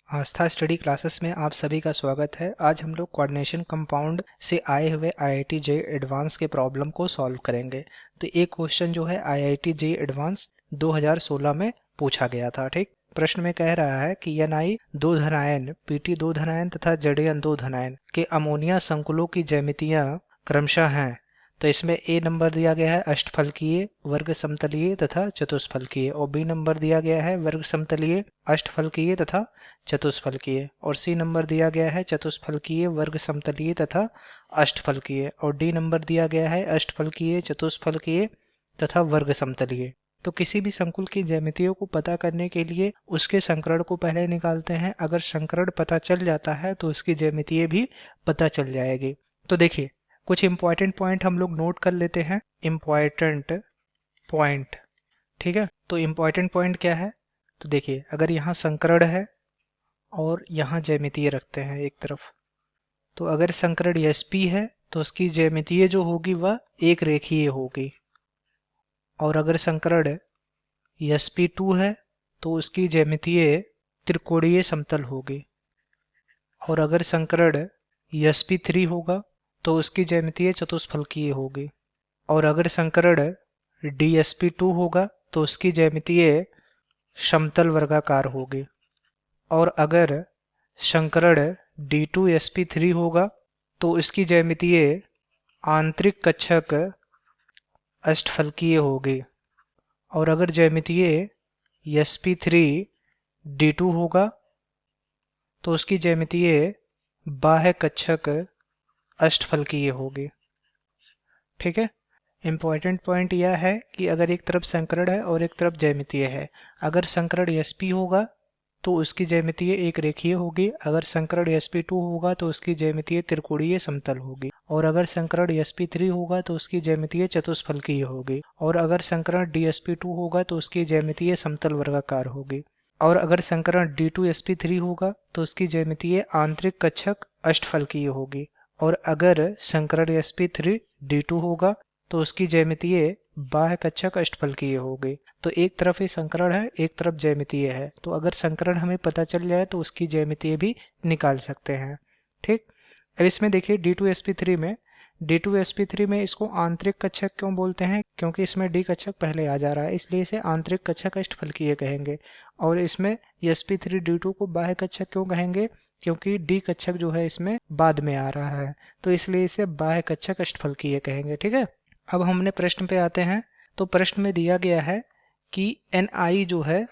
आस्था study classes में आप सभी का स्वागत है। आज हम लोग कोऑर्डिनेशन कंपाउंड से आए हुए आईआईटी जेईई एडवांस के प्रॉब्लम को सॉल्व करेंगे। तो एक क्वेश्चन जो है आईआईटी जेईई एडवांस 2016 में पूछा गया था। ठीक, प्रश्न में कह रहा है कि एनआई दो धनायन, पीटी दो धनायन तथा जेडीएन दो धनायन के अमोनिया संकुलों की ज्यामितियां क्रमशः हैं। तो इसमें ए नंबर दिया गया है अष्टफलकीय, वर्ग समतलीय तथा चतुष्फलकीय, और बी नंबर दिया गया है वर्ग समतलीय, अष्टफलकीय तथा चतुष्फलकीय, और सी नंबर दिया गया है चतुष्फलकीय, वर्ग समतलीय तथा अष्टफलकीय, और डी नंबर दिया गया है अष्टफलकीय, चतुष्फलकीय तथा वर्ग समतलीय। तो किसी भी संकुल की ज्यामितियों को पता करने के लिए उसके संकरण को पहले निकालते हैं। अगर संकरण पता चल जाता है तो उसकी ज्यामितियां भी पता चल जाएगी। तो देखिए, कुछ इंपॉर्टेंट पॉइंट हम लोग नोट कर लेते हैं। इंपॉर्टेंट पॉइंट, ठीक है। तो इंपॉर्टेंट पॉइंट क्या है? तो देखिए, अगर यहाँ संकरण है और यहाँ ज्यामितीय रखते हैं एक तरफ, तो अगर संकरण एसपी है तो उसकी ज्यामितीय जो होगी वह एक रेखीय होगी, और अगर संकरण sp2 है तो उसकी ज्यामितीय त्रिकोणीय समतल होगी, और अगर संकरण sp3 होगा तो उसकी ज्यामितीय चतुष्फलकीय होगी, और अगर संकरण dsp2 होगा तो उसकी ज्यामितीय समतल वर्गाकार होगी, और अगर संकरण d2sp3 होगा तो इसकी ज्यामितीय आंतरिक कक्षक अष्टफलकीय होगी, और अगर ज्यामितीय sp3d2 होगा तो उसकी ज्यामितीय बाह्य कक्षक अष्टफलकीय होगी। ठीक है। इंपॉर्टेंट पॉइंट यह है कि अगर एक तरफ संकरण है और एक तरफ ज्यामितीय है, अगर संकरण sp होगा तो उसकी ज्यामितीय एक रेखीय होगी, अगर संकरण sp2 होगा तो उसकी ज्यामितीय त्रिकोणीय समतल होगी, और अगर संकरण sp3 होगा तो उसकी ज्यामितीय चतुष्फलकीय होगी, और अगर संकरण dsp2 होगा तो उसकी ज्यामितीय समतल वर्गाकार होगी, और अगर संकरण d2sp3 होगा तो उसकी ज्यामितीय आंतरिक कक्षक अष्टफलकीय होगी, और अगर संकरण sp3d2 होगा तो उसकी ज्यामितीय बाह्य कक्षक अष्टफलकीय होगी। तो एक तरफ ही संकरण है, एक तरफ ज्यामितीय है, तो अगर संकरण हमें पता चल जाए तो उसकी ज्यामितीय भी निकाल सकते हैं। ठीक, अब इसमें देखिए d2sp3 में इसको आंतरिक कक्षक क्यों बोलते हैं? क्योंकि इसमें d कक्षक पहले आ जा रहा है, इसलिए इसे आंतरिक कक्षक अष्टफलकीय कहेंगे। और इसमें sp3d2 को बाह्य कक्षक क्यों कहेंगे? क्योंकि d कक्षक जो है इसमें बाद में आ रहा है, तो इसलिए इसे बाह्य कक्षक अष्टफलकीय कहेंगे। ठीक है। अब हमने प्रश्न पे आते हैं। तो प्रश्न में दिया गया है कि Ni जो है,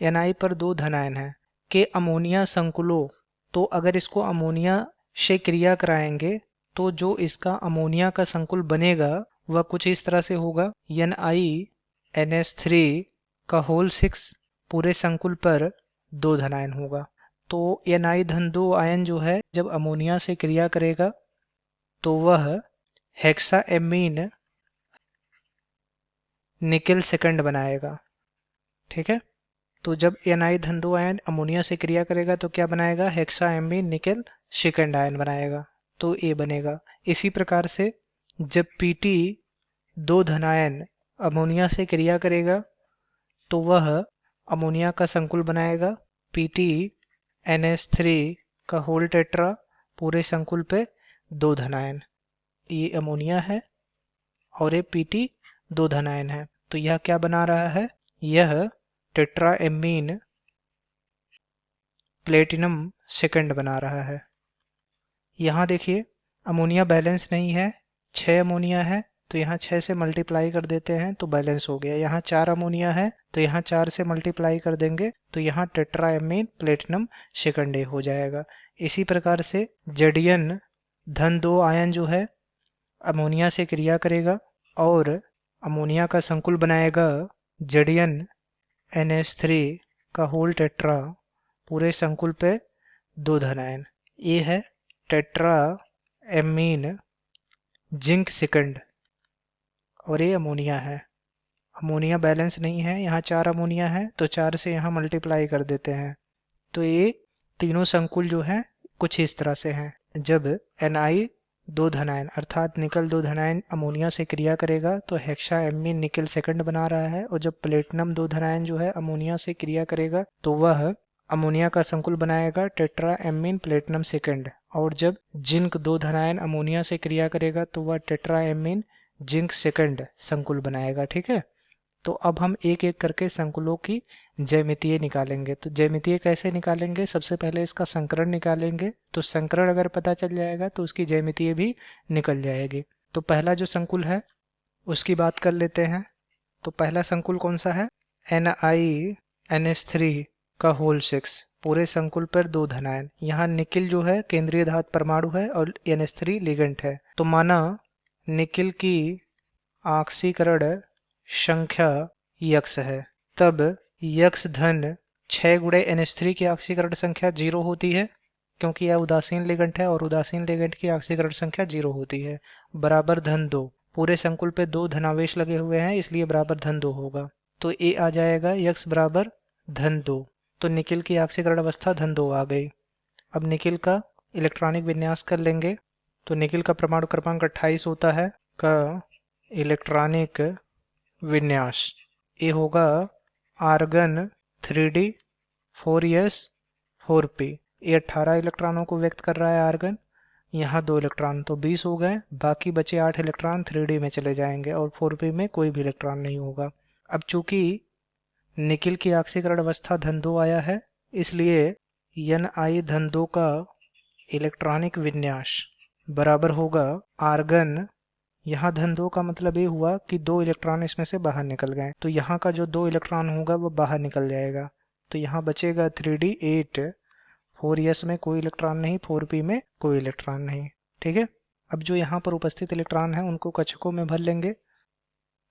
Ni पर दो धनायन है के अमोनिया संकुलों, तो अगर इसको अमोनिया से क्रिया कराएंगे तो जो इसका अमोनिया का संकुल बनेगा वह कुछ इस तरह से होगा। NiNH3 का होल 6 पूरे संकुल पर दो धनायन होगा। तो Ni-2 आयन जो है जब अमोनिया से क्रिया करेगा तो वह हेक्साएमीन निकेल सेकंड बनाएगा। ठीक है। तो जब Ni-2 आयन अमोनिया से क्रिया करेगा तो क्या बनाएगा? हेक्साएमीन निकेल सेकंड आयन बनाएगा, तो ए बनेगा। इसी प्रकार से जब Pt दो धनायन अमोनिया से क्रिया करेगा तो वह अमोनिया का संकुल बनाएगा PtNH3 का होल टेट्रा, पूरे संकुल पे दो धनायन। ये अमोनिया है और ये Pt दो धनायन है, तो यह क्या बना रहा है? यह टेट्राएमीन प्लेटिनम सेकंड बना रहा है। यहाँ देखिए, अमोनिया बैलेंस नहीं है, 6 अमोनिया है, तो यहाँ 6 से मल्टीप्लाई कर देते हैं तो बैलेंस हो गया। यहाँ 4 अमोनिया है तो यहाँ 4 से मल्टीप्लाई कर देंगे तो यहाँ टेट्राएमीन प्लेटिनम सेकंड हो जाएगा। इसी प्रकार से Zn-2 आयन जो है अमोनिया से क्रिया करेगा और अमोनिया का संकुल बनाएगा ZnNH3 का होल टेट्रा, पूरे संकुल पे दो धनायन। ये है टेट्राएमीन जिंक सेकंड, और ये अमोनिया है। अमोनिया बैलेंस नहीं है, यहाँ 4 अमोनिया है तो 4 से यहाँ मल्टीप्लाई कर देते हैं, तो ये तीनों संकुल जो है कुछ इस तरह से हैं। जब Ni दो धनायन अर्थात निकल दो धनायन अमोनिया से क्रिया करेगा तो हेक्साएमीन निकल सेकंड बना रहा है, और जब प्लेटिनम दो धनायन जो है अमोनिया से क्रिया करेगा तो वह अमोनिया का संकुल बनाएगा टेट्रा एमीन प्लेटिनम सेकेंड, और जब जिंक 2 धनायन अमोनिया से क्रिया करेगा तो वह टेट्रा एमीन जिंक सेकेंड संकुल बनाएगा। ठीक है, तो अब हम एक एक करके संकुलों की ज्यामितीय निकालेंगे। तो ज्यामितीय कैसे निकालेंगे, सबसे पहले इसका संकरण निकालेंगे। तो संकरण अगर पता चल जाएगा तो उसकी ज्यामितीय भी निकल जाएगी। तो पहला जो संकुल है उसकी बात कर लेते हैं। तो पहला संकुल कौन सा है, NiNH3 का होल 6 पूरे संकुल पर 2 धनायन। यहाँ निकिल जो है केंद्रीय धातु परमाणु है और NH3 लिगेंड है। तो माना निकिल की ऑक्सीकरण संख्या यक्स है, तब यक्स धन 6 गुणे NH3 की ऑक्सीकरण संख्या 0 होती है, क्योंकि यह उदासीन लिगेंड है और उदासीन लिगेंड की ऑक्सीकरण संख्या 0 होती है, बराबर धन 2। पूरे संकुल पे 2 धनावेश लगे हुए हैं इसलिए बराबर धन 2 होगा। तो ए आ जाएगा यक्स बराबर धन 2। तो निकिल की ऑक्सीकरण अवस्था धन 2 आ गई। अब निकिल का इलेक्ट्रॉनिक विन्यास कर लेंगे। तो निकिल का परमाणु क्रमांक 28 होता है का इलेक्ट्रॉनिक विन्यास ये होगा आर्गन 3d 4s 4p। ये 18 इलेक्ट्रॉनों को व्यक्त कर रहा है आर्गन। यहाँ 2 इलेक्ट्रॉन तो 20 हो गए, बाकी बचे 8 इलेक्ट्रॉन 3d में चले जाएंगे और 4p में कोई भी इलेक्ट्रॉन नहीं होगा। अब चूंकि निकिल की ऑक्सीकरण अवस्था धन 2 आया है इसलिए Ni धन 2 का इलेक्ट्रॉनिक विन्यास बराबर होगा आर्गन, यहाँ धन 2 का मतलब ये हुआ कि 2 इलेक्ट्रॉन इसमें से बाहर निकल गए, तो यहाँ का जो 2 इलेक्ट्रॉन होगा वो बाहर निकल जाएगा। तो यहाँ बचेगा 3d 8, 4s में कोई इलेक्ट्रॉन नहीं, 4p में कोई इलेक्ट्रॉन नहीं। ठीक है, अब जो यहाँ पर उपस्थित इलेक्ट्रॉन है उनको कक्षकों में भर लेंगे।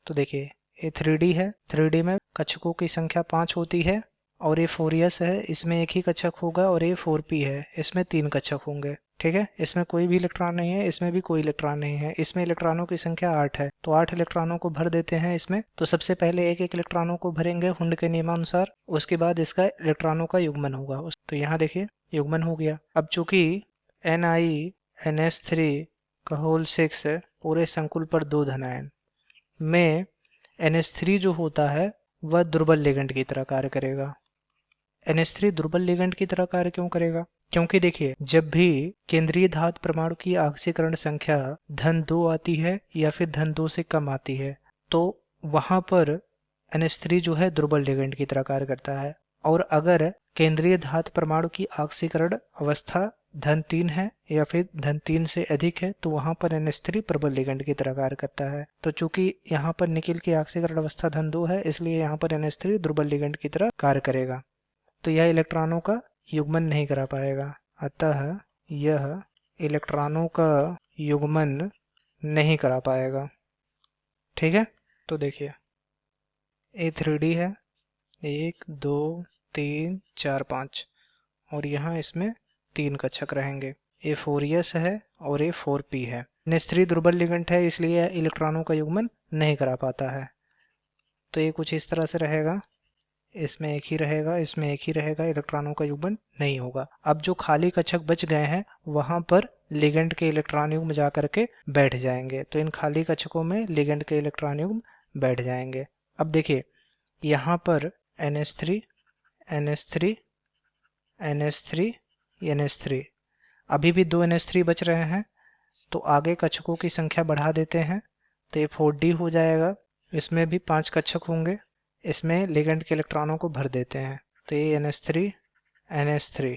तो देखिए ये 3d है, 3d में कक्षकों की संख्या 5 होती है, और ये 4s है इसमें एक ही कक्षक होगा, और ये 4p है इसमें 3 कक्षक होंगे। ठीक है, इसमें कोई भी इलेक्ट्रॉन नहीं है, इसमें भी कोई इलेक्ट्रॉन नहीं है, इसमें इलेक्ट्रॉनों की संख्या 8 है। तो 8 इलेक्ट्रॉनों को भर देते हैं इसमें। तो सबसे पहले एक एक इलेक्ट्रॉनों को भरेंगे हुंड के नियमानुसार, उसके बाद इसका इलेक्ट्रॉनों का युग्मन होगा। तो यहाँ देखिए युग्मन हो गया। अब चूंकि NiNH3 का होल 6 पूरे संकुल पर 2 धनायन में NH3 जो होता है वह दुर्बल लिगेंड की तरह कार्य करेगा। NH3 दुर्बल लिगेंड की तरह कार्य क्यों करेगा, क्योंकि देखिए जब भी केंद्रीय धातु परमाणु की ऑक्सीकरण संख्या धन 2 आती है या फिर धन 2 से कम आती है तो वहां पर NH3 जो है दुर्बल लिगेंड की तरह कार्य करता है। और अगर केंद्रीय धातु परमाणु की ऑक्सीकरण अवस्था धन 3 है या फिर धन 3 से अधिक है तो वहां पर NH3 प्रबल लिगेंड की तरह कार्य करता है। तो चूंकि यहाँ पर निकिल की ऑक्सीकरण अवस्था धन 2 है इसलिए यहाँ पर NH3 दुर्बल लिगेंड की तरह कार्य करेगा, तो यह इलेक्ट्रॉनों का युग्मन नहीं करा पाएगा। अतः यह इलेक्ट्रॉनों का युग्मन नहीं करा पाएगा। ठीक है, तो देखिए ये 3d है, 1 2 3 4 5, और यहाँ इसमें 3 कक्षक रहेंगे। ये 4s है और ये 4p है। NH3 दुर्बल लिगेंड है इसलिए इलेक्ट्रॉनों का युग्मन नहीं करा पाता है। तो ये कुछ इस तरह से रहेगा, इसमें एक ही रहेगा, इसमें एक ही रहेगा, इलेक्ट्रॉनों का युग्मन नहीं होगा। अब जो खाली कक्षक बच गए हैं वहां पर लिगेंड के इलेक्ट्रॉन युग्म जा करके बैठ जाएंगे। तो इन खाली कक्षकों में लिगेंड के इलेक्ट्रॉन युग्म बैठ जाएंगे। अब देखिए यहाँ पर NH3 NH3 NH3 NH3, अभी भी 2 NH3 बच रहे हैं, तो आगे कक्षकों की संख्या बढ़ा देते हैं। तो ये 4d हो जाएगा, इसमें भी 5 कक्षक होंगे, इसमें लिगेंड के इलेक्ट्रॉनों को भर देते हैं। तो ये NH3 NH3,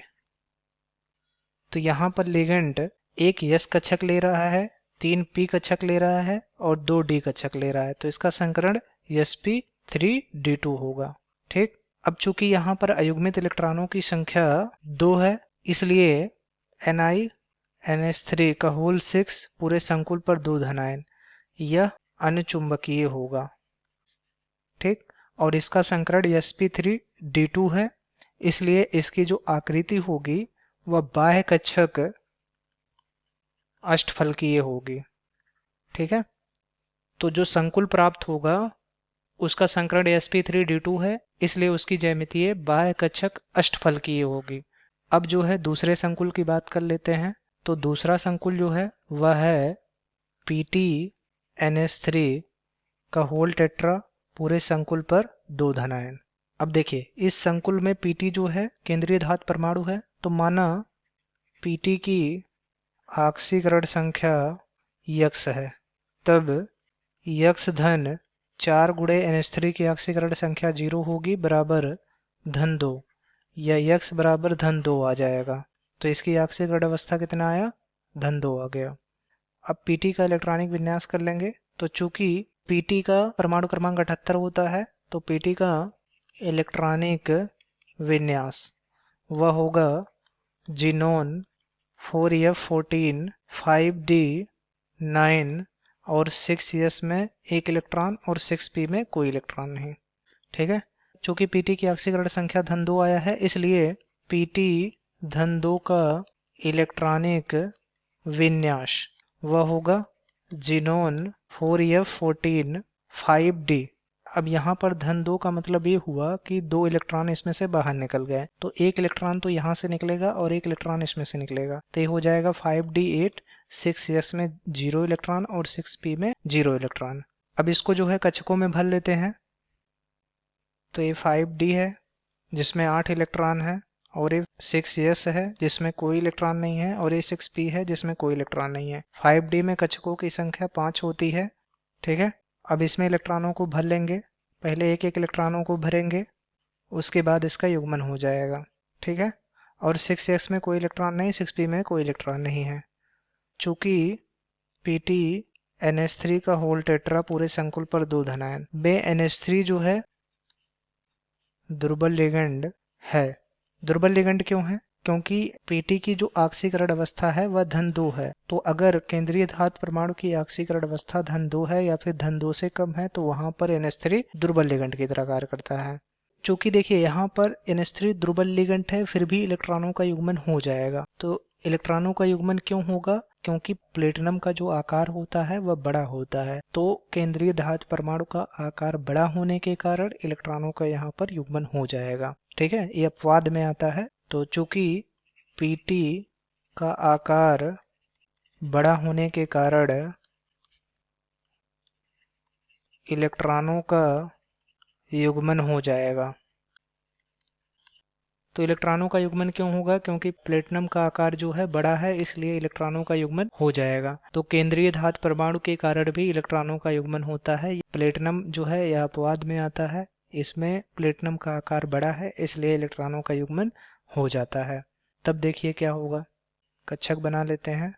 तो यहाँ पर लिगेंड एक s कक्षक ले रहा है, 3 p कक्षक ले रहा है और 2 d कक्षक ले रहा है, तो इसका संकरण sp3d2 होगा। ठीक, अब चूंकि यहाँ पर अयुग्मित इलेक्ट्रॉनों की संख्या 2 है इसलिए NiNH3 का होल 6 पूरे संकुल पर 2 धनायन, यह अनुचुंबकीय होगा। ठीक, और इसका संकरण sp3d2 है इसलिए इसकी जो आकृति होगी वह बाह्य कक्षक अष्टफलकीय होगी। ठीक है, तो जो संकुल प्राप्त होगा उसका संकरण sp3d2 है इसलिए उसकी ज्यामितीय बाह्य कक्षक अष्टफलकीय होगी। अब जो है दूसरे संकुल की बात कर लेते हैं। तो दूसरा संकुल जो है वह है PtNH3 का होल टेट्रा पूरे संकुल पर 2 धनायन। अब देखिए इस संकुल में Pt जो है केंद्रीय धातु परमाणु है, तो माना Pt की ऑक्सीकरण संख्या यक्स है, तब यक्स धन 4 गुणे NH3 की ऑक्सीकरण संख्या 0 होगी बराबर धन 2, या यक्स बराबर धन 2 आ जाएगा। तो इसकी ऑक्सीकरण अवस्था कितना आया, धन 2 आ गया। अब Pt का इलेक्ट्रॉनिक विन्यास कर लेंगे। तो चूंकि Pt का परमाणु क्रमांक 78 होता है, तो Pt का इलेक्ट्रॉनिक विन्यास वह होगा जिनोन 4F14 5D 9 और 6s में एक इलेक्ट्रॉन और 6p में कोई इलेक्ट्रॉन नहीं। ठीक है, चूंकि Pt की ऑक्सीकरण संख्या धन 2 आया है, इसलिए Pt धन 2 का इलेक्ट्रॉनिक विन्यास वह होगा जिनोन 4F14 5D। अब यहाँ पर धन 2 का मतलब ये हुआ कि 2 इलेक्ट्रॉन इसमें से बाहर निकल गए, तो एक इलेक्ट्रॉन तो यहाँ से निकलेगा और एक इलेक्ट्रॉन इसमें से निकलेगा, तो ये हो जाएगा 5D8, 6s में 0 इलेक्ट्रॉन और 6p में 0 इलेक्ट्रॉन। अब इसको जो है कक्षकों में भर लेते हैं। तो ये 5D है जिसमें 8 इलेक्ट्रॉन है, और ये 6s है जिसमें कोई इलेक्ट्रॉन नहीं है, और ये 6p है जिसमें कोई इलेक्ट्रॉन नहीं है। 5D में कक्षकों की संख्या 5 होती है। ठीक है, अब इसमें इलेक्ट्रॉनों को भर लेंगे। पहले एक एक इलेक्ट्रॉनों को भरेंगे, उसके बाद इसका युग्मन हो जाएगा। ठीक है, और 6s में कोई इलेक्ट्रॉन नहीं, 6p में कोई इलेक्ट्रॉन नहीं है। चूंकि Pt NH3 का होल टेट्रा पूरे संकुल पर 2 धनायन में NH3 जो है दुर्बल लिगेंड है। दुर्बल लिगेंड क्यों है, क्योंकि Pt की जो ऑक्सीकरण अवस्था है वह धन 2 है। तो अगर केंद्रीय धातु परमाणु की ऑक्सीकरण अवस्था धन 2 है या फिर धन 2 से कम है, तो वहां पर NH3 दुर्बल लिगेंड की तरह कार्य करता है। चूंकि देखिए यहाँ पर NH3 दुर्बल लिगेंड है, फिर भी इलेक्ट्रॉनों का युग्मन हो जाएगा। तो इलेक्ट्रॉनों का युग्मन क्यों होगा, क्योंकि प्लेटिनम का जो आकार होता है वह बड़ा होता है। तो केंद्रीय धातु परमाणु का आकार बड़ा होने के कारण इलेक्ट्रॉनों का यहाँ पर युग्मन हो जाएगा। ठीक है, ये अपवाद में आता है। तो चूंकि Pt का आकार बड़ा होने के कारण इलेक्ट्रॉनों का युग्मन हो जाएगा। तो इलेक्ट्रॉनों का युग्मन क्यों होगा, क्योंकि प्लेटिनम का आकार जो है बड़ा है, इसलिए इलेक्ट्रॉनों का युग्मन हो जाएगा। तो केंद्रीय धातु परमाणु के कारण भी इलेक्ट्रॉनों का युग्मन होता है। प्लेटिनम जो है यह अपवाद में आता है, इसमें प्लेटिनम का आकार बड़ा है, इसलिए इलेक्ट्रॉनों का युग्मन हो जाता है। तब देखिए क्या होगा, कक्षक बना लेते हैं।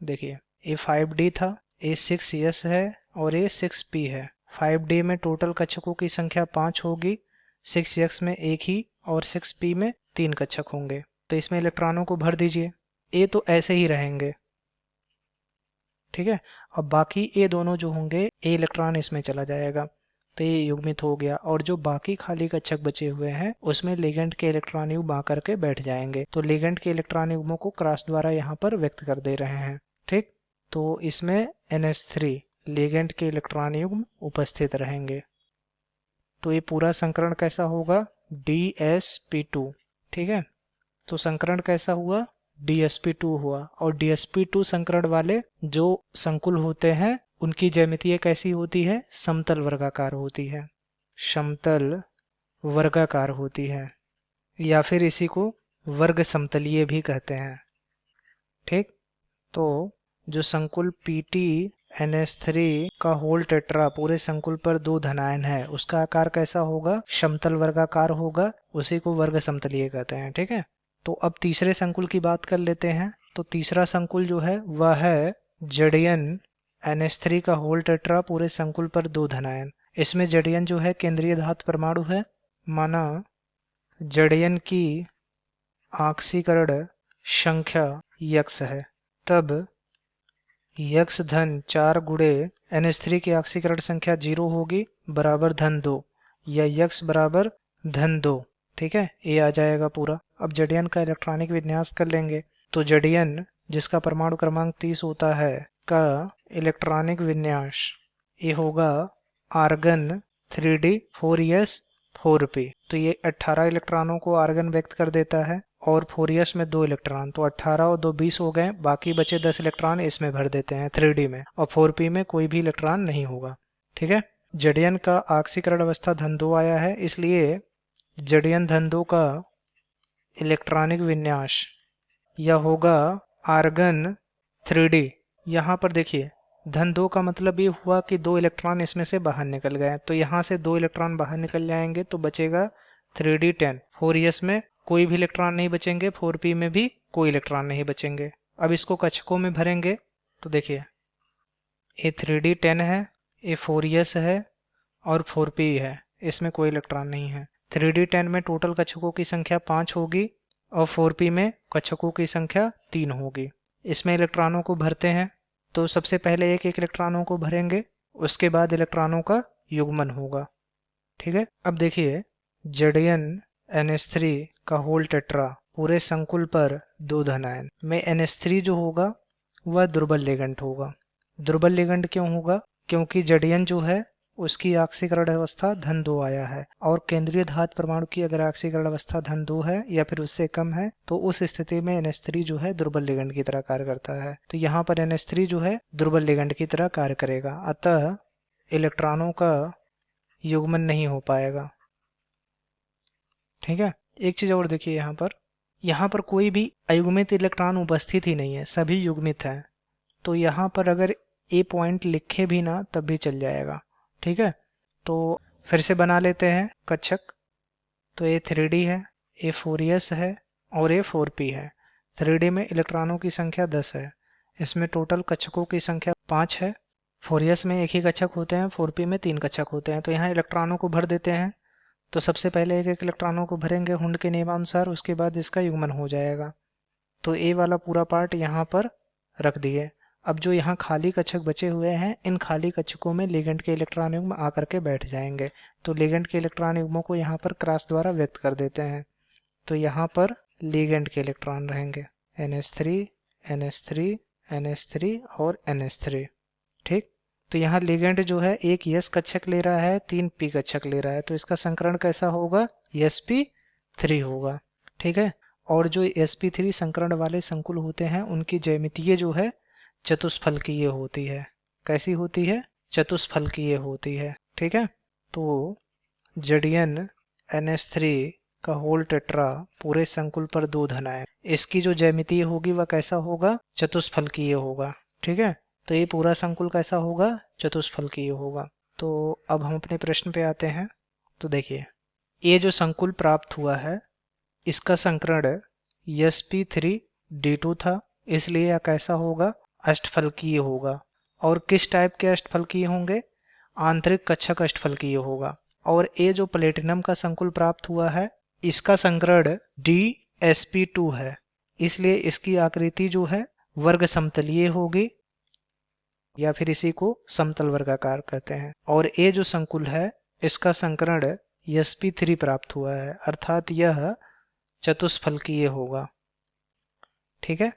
देखिए ये 5D था, ये 6s है और ये 6p है। 5D में टोटल कक्षकों की संख्या 5 होगी, 6s में एक ही और 6p में 3 कक्षक होंगे। तो इसमें इलेक्ट्रॉनों को भर दीजिए, ये तो ऐसे ही रहेंगे। ठीक है, अब बाकी ये दोनों जो होंगे, ए इलेक्ट्रॉन इसमें चला जाएगा, तो ये युग्मित हो गया। और जो बाकी खाली कक्षक बचे हुए हैं उसमें लिगेंड के इलेक्ट्रॉन युग्म आकर के बैठ जाएंगे। तो लिगेंड के इलेक्ट्रॉन युग्मों को क्रॉस द्वारा यहाँ पर व्यक्त कर दे रहे हैं। ठीक, तो इसमें NH3 लिगेंड के इलेक्ट्रॉन युग्म उपस्थित रहेंगे। तो ये पूरा संकरण कैसा होगा, DsP2। ठीक है, तो संकरण कैसा हुआ, DsP2 हुआ। और DsP2 संकरण वाले जो संकुल होते हैं उनकी ज्यामितीय कैसी होती है, समतल वर्गाकार होती है। समतल वर्गाकार होती है, या फिर इसी को वर्ग समतलीय भी कहते हैं। ठीक, तो जो संकुल Pt NH3 का होल टेट्रा पूरे संकुल पर 2 धनायन है, उसका आकार कैसा होगा, समतल वर्गाकार होगा, उसी को वर्ग समतलीय कहते हैं। ठीक है, तो अब तीसरे संकुल की बात कर लेते हैं। तो तीसरा संकुल जो है वह है जड़ियन NH3 का होल टेट्रा पूरे संकुल पर 2 धनायन। इसमें जड़ियन जो है केंद्रीय धातु परमाणु है। माना जड़ियन की ऑक्सीकरण संख्या यक्स है, तब यक्स धन 4 गुणे NH3 की ऑक्सीकरण संख्या 0 होगी बराबर धन 2, या यक्स बराबर धन 2। ठीक है, ये आ जाएगा पूरा। अब जड़ियन का इलेक्ट्रॉनिक विन्यास कर लेंगे। तो जड़ियन जिसका परमाणु क्रमांक 30 होता है का इलेक्ट्रॉनिक विन्यास ये होगा आर्गन 3D 4s 4p। तो ये 18 इलेक्ट्रॉनों को आर्गन व्यक्त कर देता है, और 4s में 2 इलेक्ट्रॉन, तो 18 और 2 20 हो गए। बाकी बचे 10 इलेक्ट्रॉन इसमें भर देते हैं 3D में, और 4p में कोई भी इलेक्ट्रॉन नहीं होगा। ठीक है, जड़यन का ऑक्सीकरण अवस्था धन 2 आया है, इसलिए जड़यन धन 2 का इलेक्ट्रॉनिक विन्यास यह होगा आर्गन 3d। यहाँ पर देखिए धन 2 का मतलब ये हुआ कि 2 इलेक्ट्रॉन इसमें से बाहर निकल गए, तो यहाँ से 2 इलेक्ट्रॉन बाहर निकल जाएंगे तो बचेगा 3d10। 4s में कोई भी इलेक्ट्रॉन नहीं बचेंगे, 4p में भी कोई इलेक्ट्रॉन नहीं बचेंगे। अब इसको कक्षकों में भरेंगे तो देखिए ये 3d10 है, ये 4s है और 4p है, इसमें कोई इलेक्ट्रॉन नहीं है। 3d10 में टोटल कक्षकों की संख्या 5 होगी और 4p में कक्षकों की संख्या 3 होगी। इसमें इलेक्ट्रॉनों को भरते हैं, तो सबसे पहले एक एक इलेक्ट्रॉनों को भरेंगे, उसके बाद इलेक्ट्रॉनों का युग्मन होगा। ठीक है, अब देखिए जड़यन NH3 का होल टेट्रा पूरे संकुल पर 2 धन आयन में NH3 जो होगा वह दुर्बल लिगेंड होगा। दुर्बल लिगेंड क्यों होगा? क्योंकि जड़यन जो है उसकी ऑक्सीकरण अवस्था धन 2 आया है और केंद्रीय धातु परमाणु की अगर ऑक्सीकरण अवस्था धन 2 है या फिर उससे कम है तो उस स्थिति में NH3 जो है दुर्बल लिगेंड की तरह कार्य करता है। तो यहाँ पर NH3 जो है दुर्बल लिगेंड की तरह कार्य करेगा, अतः इलेक्ट्रॉनों का युग्मन नहीं हो पाएगा। ठीक है, एक चीज और देखिए, यहाँ पर कोई भी अयुग्मित इलेक्ट्रॉन उपस्थित ही नहीं है, सभी युग्मित हैं। तो यहाँ पर अगर ए पॉइंट लिखे भी ना तब भी चल जाएगा। ठीक है, तो फिर से बना लेते हैं कक्षक। तो ये 3d है, ये 4s है और ये 4p है। 3d में इलेक्ट्रॉनों की संख्या 10 है, इसमें टोटल कक्षकों की संख्या 5 है। 4s में एक ही कक्षक होते हैं, 4p में 3 कक्षक होते हैं। तो यहाँ इलेक्ट्रॉनों को भर देते हैं। तो सबसे पहले एक एक इलेक्ट्रॉनों को भरेंगे हुंड के नियमानुसार, उसके बाद इसका युग्मन हो जाएगा। तो ए वाला पूरा पार्ट यहाँ पर रख दिए। अब जो यहाँ खाली कक्षक बचे हुए हैं, इन खाली कक्षकों में लिगेंड के इलेक्ट्रॉन युग्म आकर के बैठ जाएंगे। तो लिगेंड के इलेक्ट्रॉन युग्मों को यहाँ पर क्रॉस द्वारा व्यक्त कर देते हैं। तो यहाँ पर लिगेंड के इलेक्ट्रॉन रहेंगे NH3, NH3, NH3 और NH3। ठीक, तो यहाँ लिगेंड जो है एक यस कक्षक ले रहा है, 3 पी कक्षक ले रहा है, तो इसका संकरण कैसा होगा? sp3 होगा। ठीक है, और जो sp3 संकरण वाले संकुल होते हैं उनकी ज्यामितीय जो है चतुष्फलकीय होती है। कैसी होती है? चतुष्फलकीय होती है। ठीक है, तो जड़यन NH3 का होल टेट्रा पूरे संकुल पर 2 धन आयन, इसकी जो ज्यामितीय होगी वह कैसा होगा? चतुष्फलकीय होगा। ठीक है, तो ये पूरा संकुल कैसा होगा? चतुष्फलकीय होगा। तो अब हम अपने प्रश्न पे आते हैं। तो देखिए ये जो संकुल प्राप्त हुआ है इसका संकरण sp3d2 था, इसलिए यह कैसा होगा? अष्टफलकीय होगा। और किस टाइप के अष्टफलकीय होंगे? आंतरिक कक्षक अष्टफलकीय होगा। और ये जो प्लेटिनम का संकुल प्राप्त हुआ है इसका संकरण dsp2 है, इसलिए इसकी आकृति जो है वर्ग समतलीय होगी या फिर इसी को समतल वर्गाकार कहते हैं। और ये जो संकुल है इसका संकरण sp3 प्राप्त हुआ है, अर्थात यह चतुष्फलकीय होगा। ठीक है,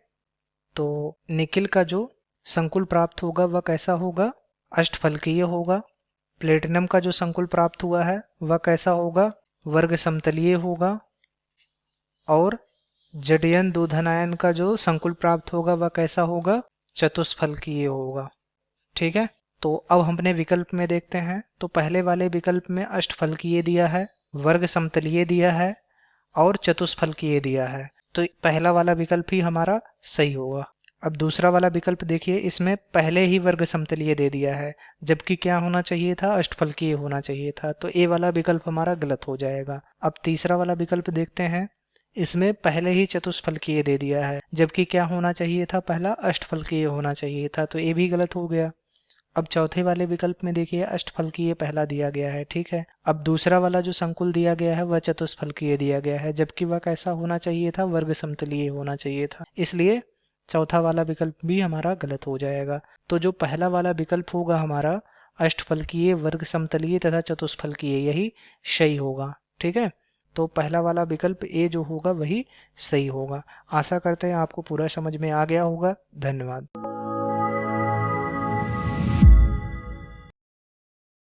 तो निकिल का जो संकुल प्राप्त होगा वह कैसा होगा? अष्टफलकीय होगा। प्लेटिनम का जो संकुल प्राप्त हुआ है वह कैसा होगा? वर्ग समतलीय होगा। और जड़यन 2 धन आयन का जो संकुल प्राप्त होगा वह कैसा होगा? चतुष्फलकीय होगा। ठीक है, तो अब हम अपने विकल्प में देखते हैं। तो पहले वाले विकल्प में अष्टफलकीय दिया है, वर्ग समतलीय दिया है और चतुष्फलकीय दिया है, तो पहला वाला विकल्प ही हमारा सही होगा। अब दूसरा वाला विकल्प देखिए, इसमें पहले ही वर्ग समतलीय दे दिया है, जबकि क्या होना चाहिए था? अष्टफलकीय होना चाहिए था, तो ए वाला विकल्प हमारा गलत हो जाएगा। अब तीसरा वाला विकल्प देखते हैं, इसमें पहले ही चतुष्फलकीय दे दिया है, जबकि क्या होना चाहिए था? पहला अष्टफलकीय होना चाहिए था, तो ये भी गलत हो गया। अब चौथे वाले विकल्प में देखिए अष्टफलकीय पहला दिया गया है। ठीक है, अब दूसरा वाला जो संकुल दिया गया है वह चतुष्फलकीय दिया गया है, जबकि वह कैसा होना चाहिए था? वर्ग समतलीय होना चाहिए था, इसलिए चौथा वाला विकल्प भी हमारा गलत हो जाएगा। तो जो पहला वाला विकल्प होगा हमारा अष्टफलकीय, वर्ग समतलीय तथा चतुष्फलकीय, यही सही होगा। ठीक है, तो पहला वाला विकल्प ए जो होगा वही सही होगा। आशा करते हैं आपको पूरा समझ में आ गया होगा। धन्यवाद।